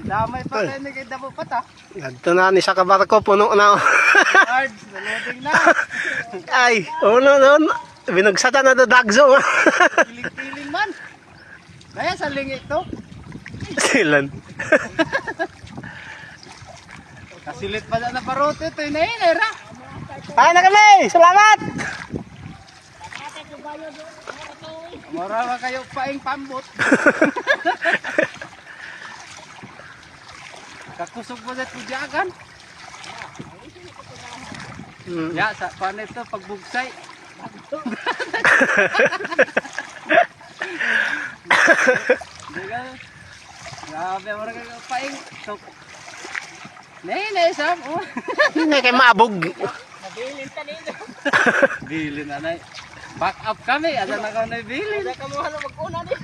Damay pa kayo nagkita po pata. Ganto na ni sa kabarko, puno na. Hard, naloding na. Ay, uno. Binagsata na do dagzo. Piling-piling man. Kaya sa lingit to. Silan. Kasilit pa na parote ito. Inainera. Ay na kami! Salamat! Marawa kayo paing pambot. Kakusog mo na tudyagan. Ya, sa paano ito pagbugsay. Grabe, mara kayo paing. Nay, Sam. Hindi kay mabog. Nabilin ta nito. Bilin na nay. Back up kami, ada na ka na bilin. Ada ka mo halo mag-una din.